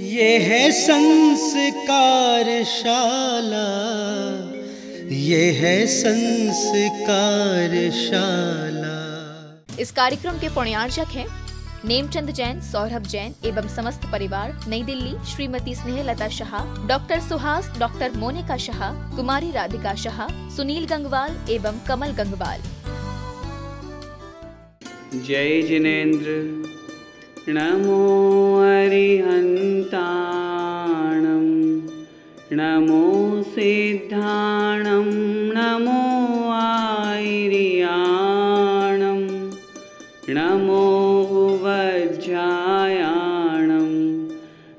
ये है संस्कारशाला, ये है संस्कारशाला। इस कार्यक्रम के पुण्यार्चक हैं नेमचंद जैन, सौरभ जैन एवं समस्त परिवार, नई दिल्ली। श्रीमती स्नेहलता शाह, डॉक्टर सुहास, डॉक्टर मोनिका शाह, कुमारी राधिका शाह, सुनील गंगवाल एवं कमल गंगवाल। जय जिनेन्द्र। नमो अरिहन्ताणं, नमो सिद्धाणं, नमो आयर्याणं, नमो उवज्जायाणं,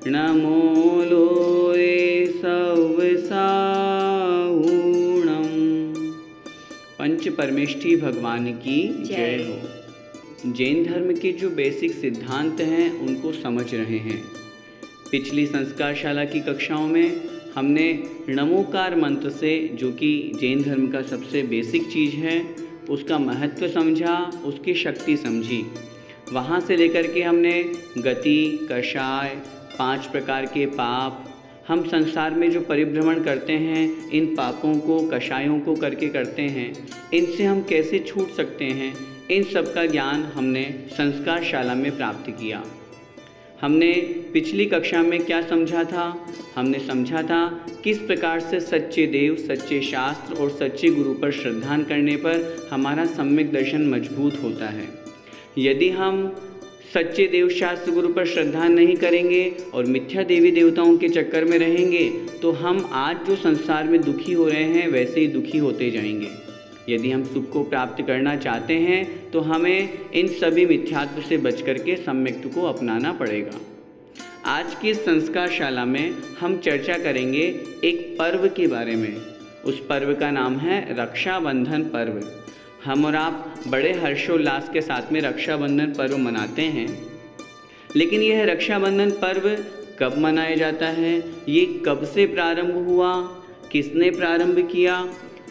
नमो लोये सवसाहूणं। पंच परमेष्ठी भगवान की जय हो। जैन धर्म के जो बेसिक सिद्धांत हैं उनको समझ रहे हैं। पिछली संस्कारशाला की कक्षाओं में हमने नमोकार मंत्र से, जो कि जैन धर्म का सबसे बेसिक चीज़ है, उसका महत्व समझा, उसकी शक्ति समझी। वहाँ से लेकर के हमने गति, कषाय, 5 प्रकार के पाप, हम संसार में जो परिभ्रमण करते हैं, इन पापों को, कषायों को करके करते हैं, इनसे हम कैसे छूट सकते हैं, इन सब का ज्ञान हमने संस्कारशाला में प्राप्त किया। हमने पिछली कक्षा में क्या समझा था? हमने समझा था किस प्रकार से सच्चे देव, सच्चे शास्त्र और सच्चे गुरु पर श्रद्धा करने पर हमारा सम्यक दर्शन मजबूत होता है। यदि हम सच्चे देव शास्त्र गुरु पर श्रद्धा नहीं करेंगे और मिथ्या देवी देवताओं के चक्कर में रहेंगे तो हम आज जो संसार में दुखी हो रहे हैं वैसे ही दुखी होते जाएंगे। यदि हम सुख को प्राप्त करना चाहते हैं तो हमें इन सभी मिथ्यात्व से बच करके सम्यक्त्व को अपनाना पड़ेगा। आज की संस्कारशाला में हम चर्चा करेंगे एक पर्व के बारे में। उस पर्व का नाम है रक्षाबंधन पर्व। हम और आप बड़े हर्षोल्लास के साथ में रक्षाबंधन पर्व मनाते हैं, लेकिन यह रक्षाबंधन पर्व कब मनाया जाता है, ये कब से प्रारंभ हुआ, किसने प्रारंभ किया,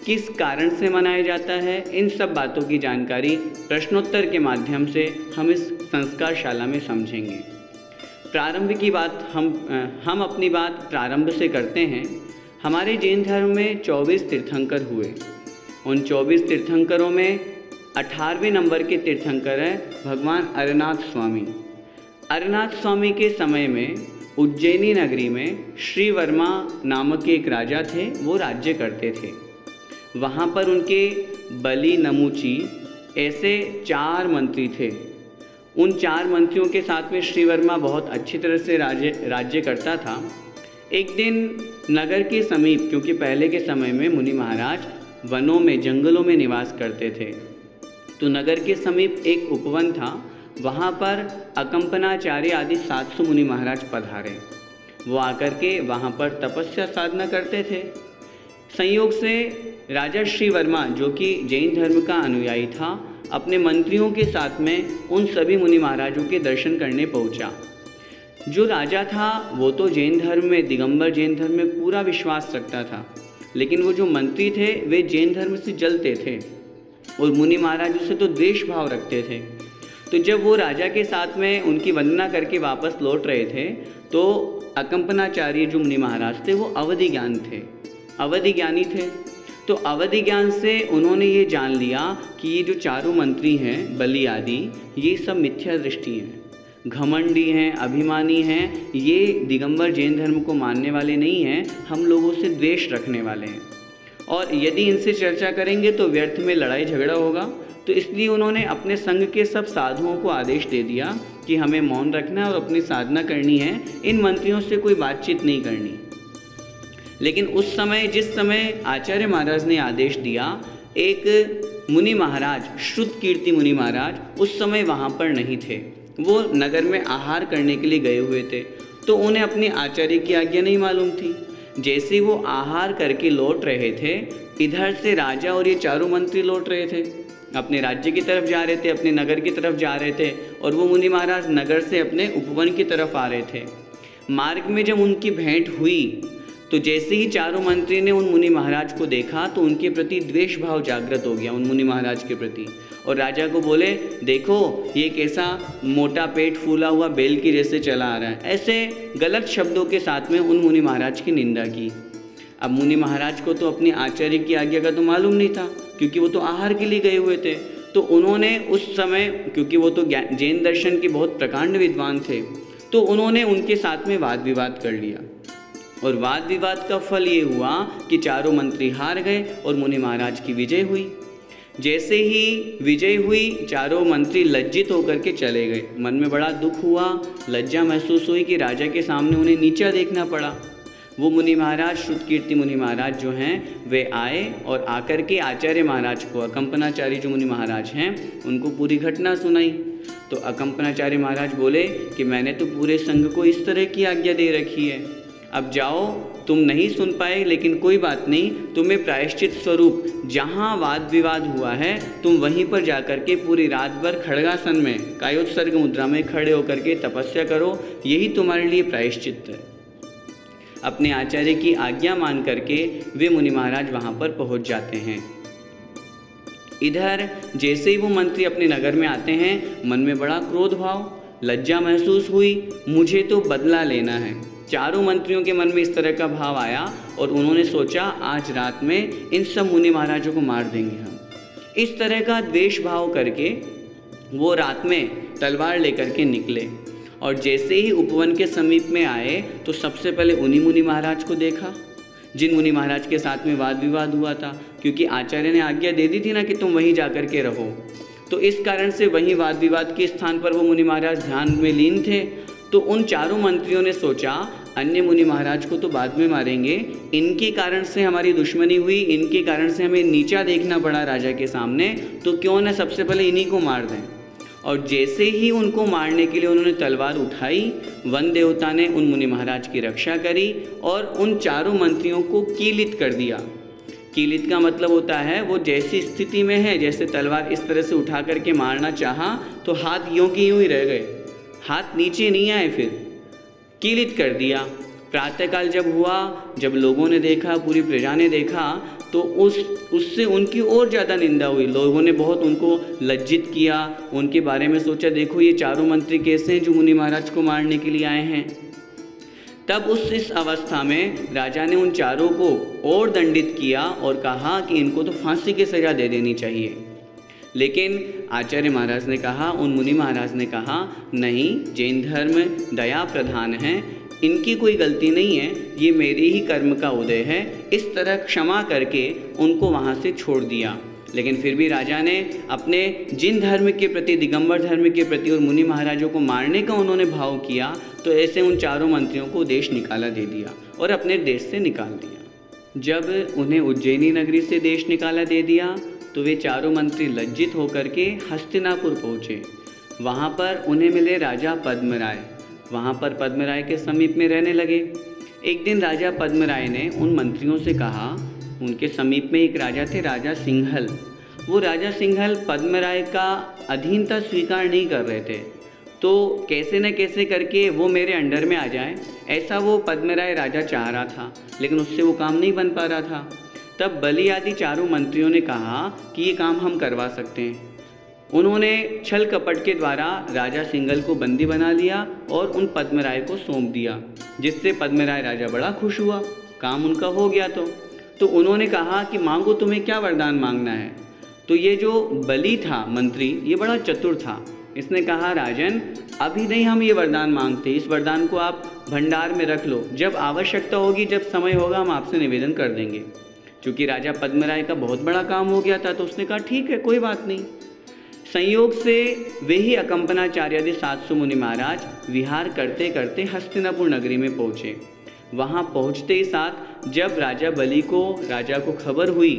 किस कारण से मनाया जाता है, इन सब बातों की जानकारी प्रश्नोत्तर के माध्यम से हम इस संस्कारशाला में समझेंगे। प्रारंभ की बात हम अपनी बात प्रारंभ से करते हैं। हमारे जैन धर्म में 24 तीर्थंकर हुए। उन 24 तीर्थंकरों में 18वें नंबर के तीर्थंकर हैं भगवान अरनाथ स्वामी। अरनाथ स्वामी के समय में उज्जैनी नगरी में श्री वर्मा नामक एक राजा थे, वो राज्य करते थे। वहाँ पर उनके बलि, नमूची ऐसे 4 मंत्री थे। उन 4 मंत्रियों के साथ में श्री वर्मा बहुत अच्छी तरह से राज्य करता था। एक दिन नगर के समीप, क्योंकि पहले के समय में मुनि महाराज वनों में, जंगलों में निवास करते थे, तो नगर के समीप एक उपवन था। वहाँ पर अकंपनाचार्य आदि 700 मुनि महाराज पधारे। वो आकर के वहाँ पर तपस्या साधना करते थे। संयोग से राजा श्री वर्मा, जो कि जैन धर्म का अनुयायी था, अपने मंत्रियों के साथ में उन सभी मुनि महाराजों के दर्शन करने पहुंचा। जो राजा था वो तो जैन धर्म में, दिगंबर जैन धर्म में पूरा विश्वास रखता था, लेकिन वो जो मंत्री थे वे जैन धर्म से जलते थे और मुनि महाराजों से तो द्वेष भाव रखते थे। तो जब वो राजा के साथ में उनकी वंदना करके वापस लौट रहे थे तो अकंपनाचार्य जो मुनि महाराज थे वो अवधि ज्ञानी थे। तो अवधि ज्ञान से उन्होंने ये जान लिया कि ये जो 4 मंत्री हैं, बलि आदि, ये सब मिथ्या दृष्टि हैं, घमंडी हैं, अभिमानी हैं, ये दिगंबर जैन धर्म को मानने वाले नहीं हैं, हम लोगों से द्वेष रखने वाले हैं और यदि इनसे चर्चा करेंगे तो व्यर्थ में लड़ाई झगड़ा होगा। तो इसलिए उन्होंने अपने संघ के सब साधुओं को आदेश दे दिया कि हमें मौन रखना है और अपनी साधना करनी है, इन मंत्रियों से कोई बातचीत नहीं करनी। लेकिन उस समय, जिस समय आचार्य महाराज ने आदेश दिया, एक मुनि महाराज, श्रुत कीर्ति मुनि महाराज, उस समय वहाँ पर नहीं थे। वो नगर में आहार करने के लिए गए हुए थे, तो उन्हें अपने आचार्य की आज्ञा नहीं मालूम थी। जैसे वो आहार करके लौट रहे थे, इधर से राजा और ये 4 मंत्री लौट रहे थे, अपने राज्य की तरफ जा रहे थे, अपने नगर की तरफ जा रहे थे, और वो मुनि महाराज नगर से अपने उपवन की तरफ आ रहे थे। मार्ग में जब उनकी भेंट हुई तो जैसे ही चारों मंत्री ने उन मुनि महाराज को देखा तो उनके प्रति द्वेष भाव जागृत हो गया उन मुनि महाराज के प्रति, और राजा को बोले, देखो ये कैसा मोटा पेट फूला हुआ बेल की जैसे चला आ रहा है। ऐसे गलत शब्दों के साथ में उन मुनि महाराज की निंदा की। अब मुनि महाराज को तो अपनी आचार्य की आज्ञा का तो मालूम नहीं था, क्योंकि वो तो आहार के लिए गए हुए थे। तो उन्होंने उस समय, क्योंकि वो तो जैन दर्शन के बहुत प्रकांड विद्वान थे, तो उन्होंने उनके साथ में वाद विवाद कर लिया, और वाद विवाद का फल ये हुआ कि चारों मंत्री हार गए और मुनि महाराज की विजय हुई। जैसे ही विजय हुई, चारों मंत्री लज्जित होकर के चले गए। मन में बड़ा दुख हुआ, लज्जा महसूस हुई कि राजा के सामने उन्हें नीचा देखना पड़ा। वो मुनि महाराज, श्रुतकीर्ति मुनि महाराज जो हैं, वे आए और आकर के आचार्य महाराज को, अकंपनाचार्य जो मुनि महाराज हैं, उनको पूरी घटना सुनाई। तो अकंपनाचार्य महाराज बोले कि मैंने तो पूरे संघ को इस तरह की आज्ञा दे रखी है, अब जाओ, तुम नहीं सुन पाए लेकिन कोई बात नहीं, तुम्हें प्रायश्चित स्वरूप जहाँ वाद विवाद हुआ है तुम वहीं पर जाकर के पूरी रात भर खड्गासन में कायोत्सर्ग मुद्रा में खड़े होकर के तपस्या करो, यही तुम्हारे लिए प्रायश्चित है। अपने आचार्य की आज्ञा मान करके वे मुनि महाराज वहाँ पर पहुँच जाते हैं। इधर जैसे ही वो मंत्री अपने नगर में आते हैं, मन में बड़ा क्रोध भाव, लज्जा महसूस हुई, मुझे तो बदला लेना है। चारों मंत्रियों के मन में इस तरह का भाव आया और उन्होंने सोचा आज रात में इन सब मुनि महाराजों को मार देंगे हम। इस तरह का द्वेष भाव करके वो रात में तलवार लेकर के निकले, और जैसे ही उपवन के समीप में आए तो सबसे पहले उन्हीं मुनि महाराज को देखा जिन मुनि महाराज के साथ में वाद विवाद हुआ था, क्योंकि आचार्य ने आज्ञा दे दी थी ना कि तुम वहीं जाकर के रहो। तो इस कारण से वहीं वाद विवाद के स्थान पर वो मुनि महाराज ध्यान में लीन थे। तो उन चारों मंत्रियों ने सोचा अन्य मुनि महाराज को तो बाद में मारेंगे, इनके कारण से हमारी दुश्मनी हुई, इनके कारण से हमें नीचा देखना पड़ा राजा के सामने, तो क्यों न सबसे पहले इन्हीं को मार दें। और जैसे ही उनको मारने के लिए उन्होंने तलवार उठाई, वन देवता ने उन मुनि महाराज की रक्षा करी और उन चारों मंत्रियों को कीलित कर दिया। कीलित का मतलब होता है वो जैसी स्थिति में है, जैसे तलवार इस तरह से उठा करके मारना चाहा तो हाथ यूं की यूं ही रह गए, हाथ नीचे नहीं आए, फिर कीलित कर दिया। प्रातःकाल जब हुआ, जब लोगों ने देखा, पूरी प्रजा ने देखा, तो उससे उनकी और ज़्यादा निंदा हुई। लोगों ने बहुत उनको लज्जित किया, उनके बारे में सोचा देखो ये चारों मंत्री कैसे हैं जो मुनि महाराज को मारने के लिए आए हैं। तब इस अवस्था में राजा ने उन चारों को और दंडित किया और कहा कि इनको तो फांसी की सज़ा दे देनी चाहिए। लेकिन आचार्य महाराज ने कहा, उन मुनि महाराज ने कहा, नहीं, जैन धर्म दया प्रधान है, इनकी कोई गलती नहीं है, ये मेरे ही कर्म का उदय है। इस तरह क्षमा करके उनको वहाँ से छोड़ दिया। लेकिन फिर भी राजा ने अपने जिन धर्म के प्रति, दिगंबर धर्म के प्रति और मुनि महाराजों को मारने का उन्होंने भाव किया, तो ऐसे उन चारों मंत्रियों को देश निकाला दे दिया और अपने देश से निकाल दिया। जब उन्हें उज्जैनी नगरी से देश निकाला दे दिया तो वे चारों मंत्री लज्जित होकर के हस्तिनापुर पहुँचे। वहाँ पर उन्हें मिले राजा पद्मराय। वहाँ पर पद्मराय के समीप में रहने लगे। एक दिन राजा पद्मराय ने उन मंत्रियों से कहा, उनके समीप में एक राजा थे, राजा सिंहल। वो राजा सिंहल पद्मराय का अधीनता स्वीकार नहीं कर रहे थे, तो कैसे न कैसे करके वो मेरे अंडर में आ जाए, ऐसा वो पद्मराय राजा चाह रहा था, लेकिन उससे वो काम नहीं बन पा रहा था। तब बलि आदि चारों मंत्रियों ने कहा कि ये काम हम करवा सकते हैं। उन्होंने छल कपट के द्वारा राजा सिंघल को बंदी बना लिया और उन पद्मराय को सौंप दिया, जिससे पद्मराय राजा बड़ा खुश हुआ, काम उनका हो गया। तो उन्होंने कहा कि मांगो, तुम्हें क्या वरदान मांगना है। तो ये जो बलि था मंत्री, ये बड़ा चतुर था। इसने कहा, राजन, अभी नहीं हम ये वरदान मांगते, इस वरदान को आप भंडार में रख लो, जब आवश्यकता होगी, जब समय होगा, हम आपसे निवेदन कर देंगे। क्योंकि राजा पद्मराय का बहुत बड़ा काम हो गया था, तो उसने कहा ठीक है, कोई बात नहीं। संयोग से वे ही अकंपनाचार्यादि 700 मुनि महाराज विहार करते करते हस्तिनापुर नगरी में पहुँचे। वहाँ पहुँचते ही साथ जब राजा को खबर हुई,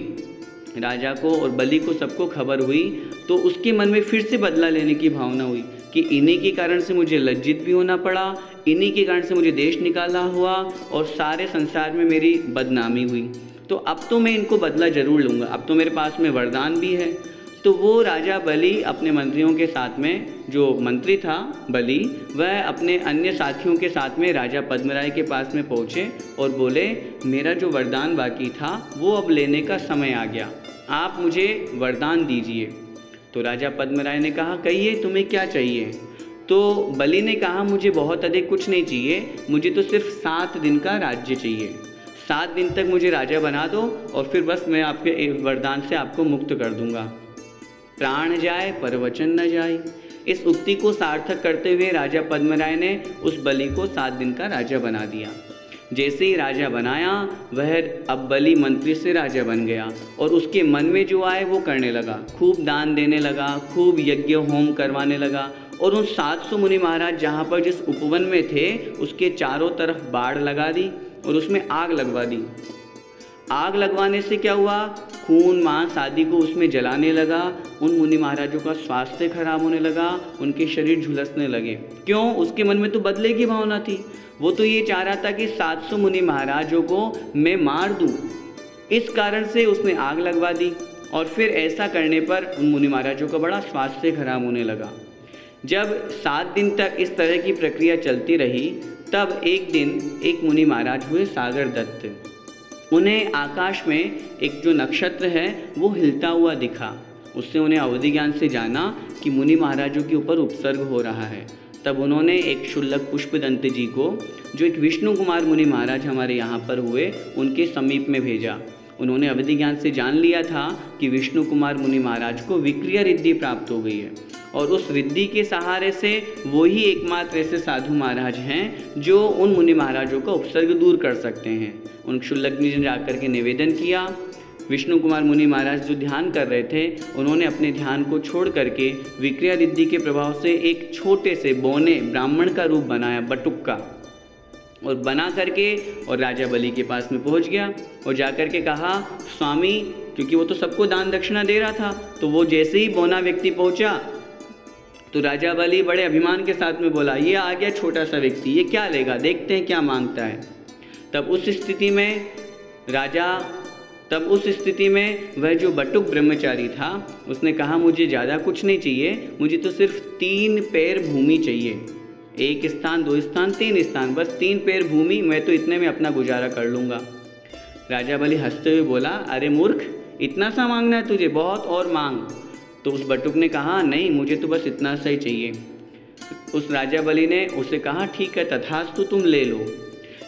राजा को और बलि को सबको खबर हुई, तो उसके मन में फिर से बदला लेने की भावना हुई कि इन्हीं के कारण से मुझे लज्जित भी होना पड़ा, इन्हीं के कारण से मुझे देश निकाला हुआ और सारे संसार में मेरी बदनामी हुई, तो अब तो मैं इनको बदला जरूर लूँगा, अब तो मेरे पास में वरदान भी है। तो वो राजा बलि अपने मंत्रियों के साथ में, जो मंत्री था बलि, वह अपने अन्य साथियों के साथ में राजा पद्मराय के पास में पहुँचे और बोले, मेरा जो वरदान बाकी था वो अब लेने का समय आ गया, आप मुझे वरदान दीजिए। तो राजा पद्मराय ने कहा, कहिए तुम्हें क्या चाहिए। तो बलि ने कहा, मुझे बहुत अधिक कुछ नहीं चाहिए, मुझे तो सिर्फ 7 दिन का राज्य चाहिए। 7 दिन तक मुझे राजा बना दो और फिर बस मैं आपके वरदान से आपको मुक्त कर दूंगा। प्राण जाए पर वचन न जाए, इस उक्ति को सार्थक करते हुए राजा पद्मराय ने उस बलि को 7 दिन का राजा बना दिया। जैसे ही राजा बनाया, वह अब बलि मंत्री से राजा बन गया और उसके मन में जो आए वो करने लगा। खूब दान देने लगा, खूब यज्ञ होम करवाने लगा और उन 700 मुनि महाराज जहाँ पर जिस उपवन में थे उसके चारों तरफ बाड़ लगा दी और उसमें आग लगवा दी। आग लगवाने से क्या हुआ, खून मांस आदि को उसमें जलाने लगा। उन मुनि महाराजों का स्वास्थ्य खराब होने लगा, उनके शरीर झुलसने लगे। क्यों? उसके मन में तो बदले की भावना थी। वो तो ये चाह रहा था कि 700 मुनि महाराजों को मैं मार दूं। इस कारण से उसने आग लगवा दी और फिर ऐसा करने पर उन मुनि महाराजों का बड़ा स्वास्थ्य खराब होने लगा। जब 7 दिन तक इस तरह की प्रक्रिया चलती रही, तब एक दिन एक मुनि महाराज हुए सागर दत्त। उन्हें आकाश में एक जो नक्षत्र है वो हिलता हुआ दिखा। उससे उन्हें अवधि ज्ञान से जाना कि मुनि महाराजों के ऊपर उपसर्ग हो रहा है। तब उन्होंने एक शुल्लक पुष्पदंत जी को, जो एक विष्णु कुमार मुनि महाराज हमारे यहाँ पर हुए, उनके समीप में भेजा। उन्होंने अवधि ज्ञान से जान लिया था कि विष्णु कुमार मुनि महाराज को विक्रिया रिद्धि प्राप्त हो गई है और उस रिद्धि के सहारे से वो ही एकमात्र ऐसे साधु महाराज हैं जो उन मुनि महाराजों का उपसर्ग दूर कर सकते हैं। उन शुल्लक जी ने जाकर के निवेदन किया। विष्णु कुमार मुनि महाराज जो ध्यान कर रहे थे, उन्होंने अपने ध्यान को छोड़ करके विक्रिया रिद्धि के प्रभाव से एक छोटे से बौने ब्राह्मण का रूप बनाया, बटुक का, और बना करके और राजा बलि के पास में पहुंच गया और जाकर के कहा, स्वामी, क्योंकि वो तो सबको दान दक्षिणा दे रहा था, तो वो जैसे ही बौना व्यक्ति पहुंचा तो राजा बलि बड़े अभिमान के साथ में बोला, ये आ गया छोटा सा व्यक्ति, ये क्या लेगा, देखते हैं क्या मांगता है। तब उस स्थिति में वह जो बटुक ब्रह्मचारी था, उसने कहा, मुझे ज़्यादा कुछ नहीं चाहिए, मुझे तो सिर्फ 3 पैर भूमि चाहिए। 1 स्थान, 2 स्थान, 3 स्थान, बस 3 पैर भूमि, मैं तो इतने में अपना गुजारा कर लूँगा। राजा बलि हंसते हुए बोला, अरे मूर्ख, इतना सा मांगना है तुझे, बहुत और मांग। तो उस बटुक ने कहा, नहीं, मुझे तो बस इतना सा ही चाहिए। उस राजा बलि ने उसे कहा, ठीक है, तथास्तु, तुम ले लो।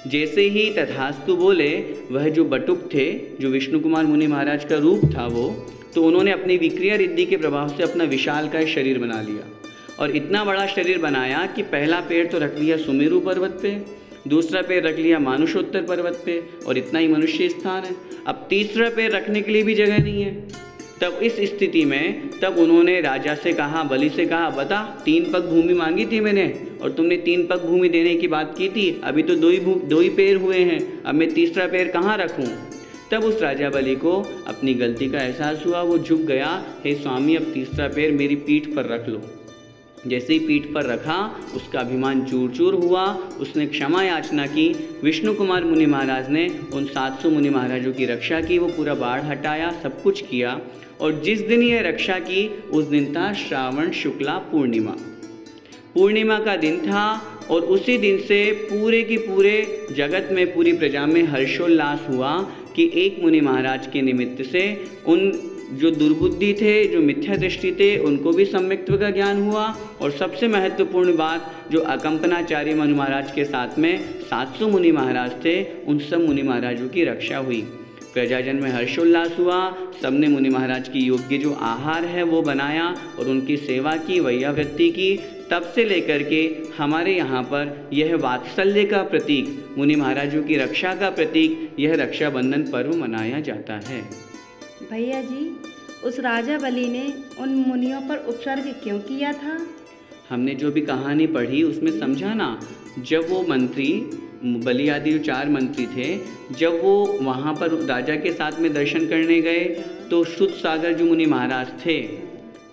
जैसे ही तथास्तु बोले, वह जो बटुक थे, जो विष्णु कुमार मुनि महाराज का रूप था वो, तो उन्होंने अपनी विक्रिया रिद्धि के प्रभाव से अपना विशालकाय शरीर बना लिया और इतना बड़ा शरीर बनाया कि पहला पैर तो रख लिया सुमेरु पर्वत पे, दूसरा पैर रख लिया मानुषोत्तर पर्वत पे और इतना ही मनुष्य स्थान है। अब तीसरा पैर रखने के लिए भी जगह नहीं है। तब इस स्थिति में तब उन्होंने राजा से कहा, बलि से कहा, बता, 3 पग भूमि मांगी थी मैंने और तुमने 3 पग भूमि देने की बात की थी, अभी तो 2 ही पैर हुए हैं, अब मैं तीसरा पैर कहाँ रखूँ। तब उस राजा बलि को अपनी गलती का एहसास हुआ। वो झुक गया, हे स्वामी, अब तीसरा पैर मेरी पीठ पर रख लो। जैसे ही पीठ पर रखा, उसका अभिमान चूर चूर हुआ। उसने क्षमा याचना की। विष्णु कुमार मुनि महाराज ने उन 700 मुनि महाराजों की रक्षा की, वो पूरा बाढ़ हटाया, सब कुछ किया। और जिस दिन ये रक्षा की, उस दिन था श्रावण शुक्ला पूर्णिमा का दिन था और उसी दिन से पूरे के पूरे जगत में, पूरी प्रजा में हर्षोल्लास हुआ कि एक मुनि महाराज के निमित्त से उन जो दुर्बुद्धि थे, जो मिथ्या दृष्टि थे, उनको भी सम्यक्त्व का ज्ञान हुआ। और सबसे महत्वपूर्ण बात, जो अकंपनाचार्य मुनि महाराज के साथ में 700 मुनि महाराज थे, उन सब मुनि महाराजों की रक्षा हुई। प्रजाजन में हर्षोल्लास हुआ। सबने मुनि महाराज की योग्य जो आहार है वो बनाया और उनकी सेवा की, वैयावृत्ति की। तब से लेकर के हमारे यहाँ पर यह वात्सल्य का प्रतीक, मुनि महाराजों की रक्षा का प्रतीक, यह रक्षाबंधन पर्व मनाया जाता है। भैया जी, उस राजा बलि ने उन मुनियों पर उपसर्ग क्यों किया था? हमने जो भी कहानी पढ़ी उसमें समझा ना, जब वो मंत्री, बलि आदि जो 4 मंत्री थे, जब वो वहाँ पर राजा के साथ में दर्शन करने गए तो शुद्ध सागर जो मुनि महाराज थे,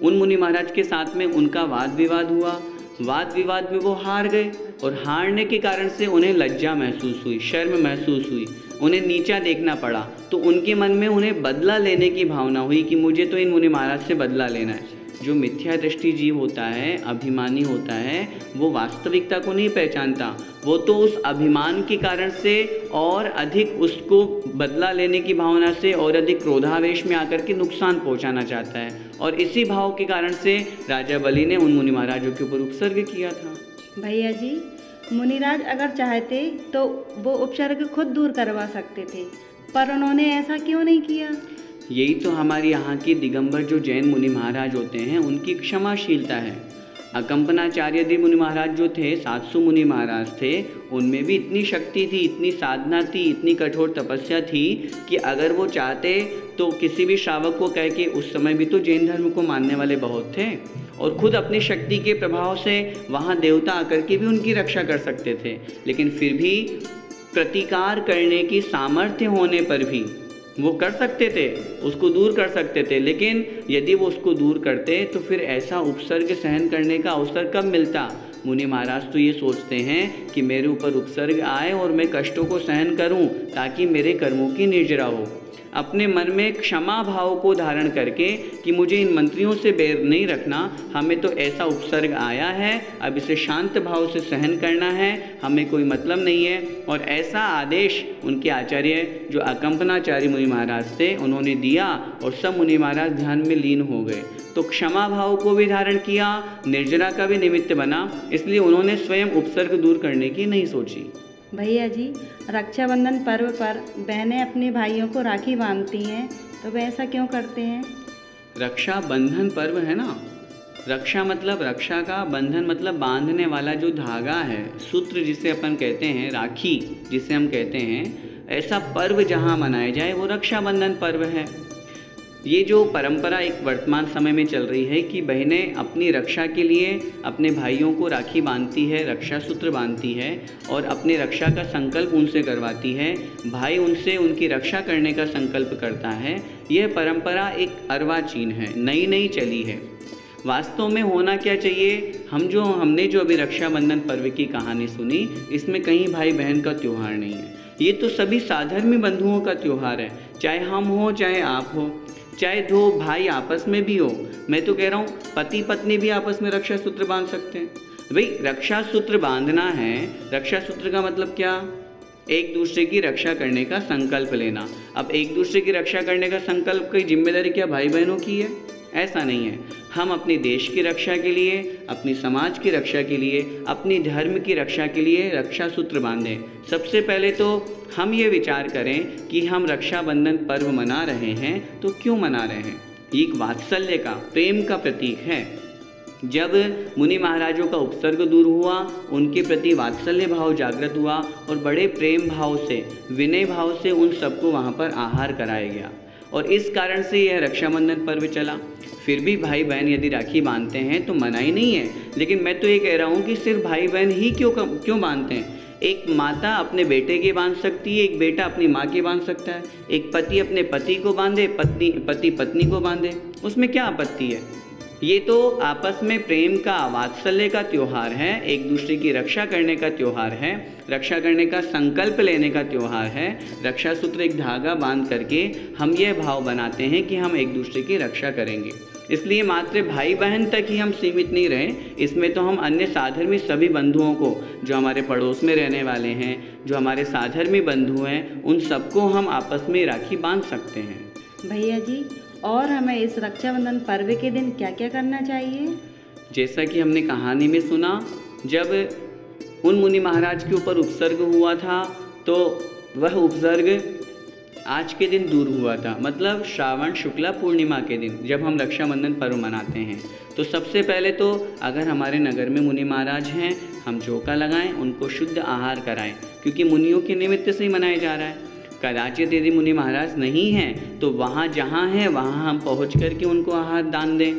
उन मुनि महाराज के साथ में उनका वाद विवाद हुआ। वाद विवाद में वो हार गए और हारने के कारण से उन्हें लज्जा महसूस हुई, शर्म महसूस हुई, उन्हें नीचा देखना पड़ा। तो उनके मन में उन्हें बदला लेने की भावना हुई कि मुझे तो इन मुनि महाराज से बदला लेना है। जो मिथ्या दृष्टि जीव होता है, अभिमानी होता है, वो वास्तविकता को नहीं पहचानता। वो तो उस अभिमान के कारण से और अधिक उसको बदला लेने की भावना से और अधिक क्रोधावेश में आकर के नुकसान पहुंचाना चाहता है। और इसी भाव के कारण से राजा बलि ने उन मुनि महाराजों के ऊपर उपसर्ग किया था। भैया जी, मुनिराज अगर चाहते तो वो उपसर्ग खुद दूर करवा सकते थे, पर उन्होंने ऐसा क्यों नहीं किया? यही तो हमारे यहाँ की दिगंबर जो जैन मुनि महाराज होते हैं उनकी क्षमाशीलता है। अकंपनाचार्य मुनि महाराज जो थे, 700 मुनि महाराज थे, उनमें भी इतनी शक्ति थी, इतनी साधना थी, इतनी कठोर तपस्या थी कि अगर वो चाहते तो किसी भी श्रावक को कह के, उस समय भी तो जैन धर्म को मानने वाले बहुत थे और खुद अपनी शक्ति के प्रभाव से वहाँ देवता आकर के भी उनकी रक्षा कर सकते थे। लेकिन फिर भी प्रतिकार करने की सामर्थ्य होने पर भी वो कर सकते थे, उसको दूर कर सकते थे। लेकिन यदि वो उसको दूर करते तो फिर ऐसा उपसर्ग सहन करने का अवसर कब मिलता? मुनि महाराज तो ये सोचते हैं कि मेरे ऊपर उपसर्ग आए और मैं कष्टों को सहन करूं ताकि मेरे कर्मों की निर्जरा हो। अपने मन में क्षमा भाव को धारण करके कि मुझे इन मंत्रियों से बैर नहीं रखना, हमें तो ऐसा उपसर्ग आया है, अब इसे शांत भाव से सहन करना है, हमें कोई मतलब नहीं है। और ऐसा आदेश उनके आचार्य जो अकंपनाचार्य मुनि महाराज थे उन्होंने दिया और सब मुनि महाराज ध्यान में लीन हो गए। तो क्षमा भाव को भी धारण किया, निर्जरा का भी निमित्त बना, इसलिए उन्होंने स्वयं उपसर्ग दूर करने की नहीं सोची। भैया जी, रक्षाबंधन पर्व पर बहनें अपने भाइयों को राखी बांधती हैं, तो वे ऐसा क्यों करते हैं? रक्षाबंधन पर्व है ना, रक्षा मतलब रक्षा का, बंधन मतलब बांधने वाला जो धागा है, सूत्र जिसे अपन कहते हैं, राखी जिसे हम कहते हैं, ऐसा पर्व जहाँ मनाया जाए वो रक्षाबंधन पर्व है। ये जो परंपरा एक वर्तमान समय में चल रही है कि बहनें अपनी रक्षा के लिए अपने भाइयों को राखी बांधती है, रक्षा सूत्र बांधती है और अपनी रक्षा का संकल्प उनसे करवाती है, भाई उनसे उनकी रक्षा करने का संकल्प करता है। यह परंपरा एक अर्वाचीन है, नई नई चली है। वास्तव में होना क्या चाहिए, हमने जो अभी रक्षाबंधन पर्व की कहानी सुनी, इसमें कहीं भाई बहन का त्यौहार नहीं है। ये तो सभी साधर्मी बंधुओं का त्यौहार है, चाहे हम हो चाहे आप हो, चाहे दो भाई आपस में भी हो। मैं तो कह रहा हूँ पति पत्नी भी आपस में रक्षा सूत्र बांध सकते हैं। भाई रक्षा सूत्र बांधना है, रक्षा सूत्र का मतलब क्या? एक दूसरे की रक्षा करने का संकल्प लेना। अब एक दूसरे की रक्षा करने का संकल्प की जिम्मेदारी क्या भाई बहनों की है? ऐसा नहीं है। हम अपने देश की रक्षा के लिए, अपनी समाज की रक्षा के लिए, अपनी धर्म की रक्षा के लिए रक्षा सूत्र बांधें। सबसे पहले तो हम ये विचार करें कि हम रक्षाबंधन पर्व मना रहे हैं तो क्यों मना रहे हैं। ये एक वात्सल्य का, प्रेम का प्रतीक है। जब मुनि महाराजों का उपसर्ग दूर हुआ, उनके प्रति वात्सल्य भाव जागृत हुआ और बड़े प्रेम भाव से, विनय भाव से उन सबको वहाँ पर आहार कराया गया और इस कारण से यह रक्षाबंधन पर्व चला। फिर भी भाई बहन यदि राखी बांधते हैं तो मनाही नहीं है। लेकिन मैं तो ये कह रहा हूँ कि सिर्फ भाई बहन ही क्यों बांधते हैं। एक माता अपने बेटे के बांध सकती है, एक बेटा अपनी माँ के बांध सकता है, एक पति अपने पति को बांधे, पति पत्नी को बांधे, उसमें क्या आपत्ति है। ये तो आपस में प्रेम का, वात्सल्य का त्यौहार है, एक दूसरे की रक्षा करने का त्यौहार है, रक्षा करने का संकल्प लेने का त्यौहार है। रक्षा सूत्र एक धागा बांध करके हम यह भाव बनाते हैं कि हम एक दूसरे की रक्षा करेंगे। इसलिए मात्र भाई बहन तक ही हम सीमित नहीं रहे, इसमें तो हम अन्य साधर्मी सभी बंधुओं को, जो हमारे पड़ोस में रहने वाले हैं, जो हमारे साधर्मी बंधु हैं, उन सबको हम आपस में राखी बांध सकते हैं। भैया जी, और हमें इस रक्षाबंधन पर्व के दिन क्या क्या करना चाहिए? जैसा कि हमने कहानी में सुना, जब उन मुनि महाराज के ऊपर उपसर्ग हुआ था तो वह उपसर्ग आज के दिन दूर हुआ था, मतलब श्रावण शुक्ला पूर्णिमा के दिन जब हम रक्षाबंधन पर्व मनाते हैं। तो सबसे पहले तो अगर हमारे नगर में मुनि महाराज हैं, हम चौका लगाएं, उनको शुद्ध आहार कराएं, क्योंकि मुनियों के निमित्त से ही मनाया जा रहा है। कदाचित यदि मुनि महाराज नहीं हैं तो वहाँ जहाँ हैं वहाँ हम पहुँच करके उनको आहार दान दें।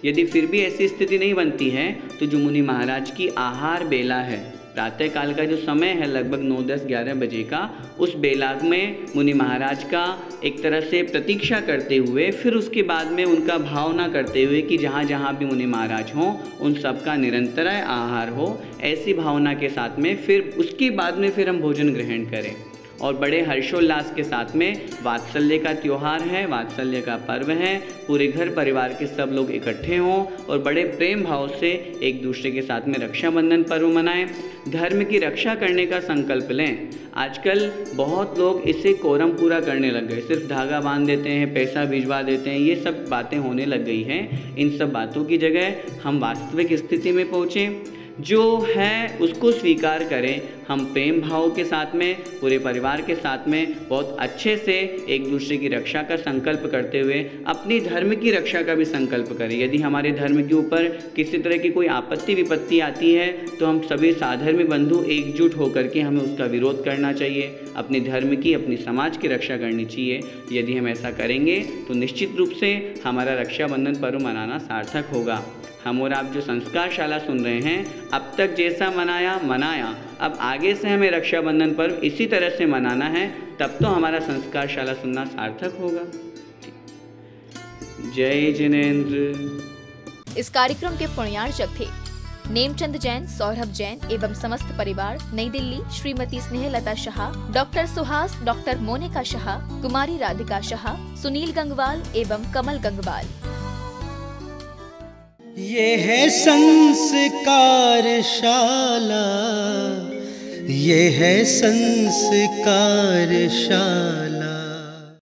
यदि फिर भी ऐसी स्थिति नहीं बनती है तो जो मुनि महाराज की आहार बेला है, प्रातःकाल का जो समय है लगभग 9, 10, 11 बजे का, उस बेला में मुनि महाराज का एक तरह से प्रतीक्षा करते हुए, फिर उसके बाद में उनका भावना करते हुए कि जहाँ जहाँ भी मुनि महाराज हों उन सब का निरंतर आहार हो, ऐसी भावना के साथ में फिर उसके बाद में फिर हम भोजन ग्रहण करें। और बड़े हर्षोल्लास के साथ में, वात्सल्य का त्यौहार है, वात्सल्य का पर्व है, पूरे घर परिवार के सब लोग इकट्ठे हों और बड़े प्रेम भाव से एक दूसरे के साथ में रक्षाबंधन पर्व मनाएं, धर्म की रक्षा करने का संकल्प लें। आजकल बहुत लोग इसे कोरम पूरा करने लग गए, सिर्फ धागा बांध देते हैं, पैसा भिजवा देते हैं, ये सब बातें होने लग गई हैं। इन सब बातों की जगह हम वास्तविक स्थिति में पहुँचें, जो है उसको स्वीकार करें। हम प्रेम भाव के साथ में, पूरे परिवार के साथ में बहुत अच्छे से एक दूसरे की रक्षा का संकल्प करते हुए अपनी धर्म की रक्षा का भी संकल्प करें। यदि हमारे धर्म के ऊपर किसी तरह की कोई आपत्ति विपत्ति आती है तो हम सभी साधर्मी बंधु एकजुट होकर के हमें उसका विरोध करना चाहिए, अपने धर्म की, अपनी समाज की रक्षा करनी चाहिए। यदि हम ऐसा करेंगे तो निश्चित रूप से हमारा रक्षाबंधन पर्व मनाना सार्थक होगा। हम और आप जो संस्कार शाला सुन रहे हैं, अब तक जैसा मनाया, अब आगे से हमें रक्षाबंधन पर्व इसी तरह से मनाना है, तब तो हमारा संस्कार शाला सुनना सार्थक होगा। जय जिनेंद्र। इस कार्यक्रम के पुण्यार्चक थे नेमचंद जैन, सौरभ जैन एवं समस्त परिवार, नई दिल्ली श्रीमती स्नेहलता शाह, डॉक्टर सुहास, डॉक्टर मोनिका शाह, कुमारी राधिका शाह, सुनील गंगवाल एवं कमल गंगवाल। ये है संस्कार शाला, ये है संस्कार शाला।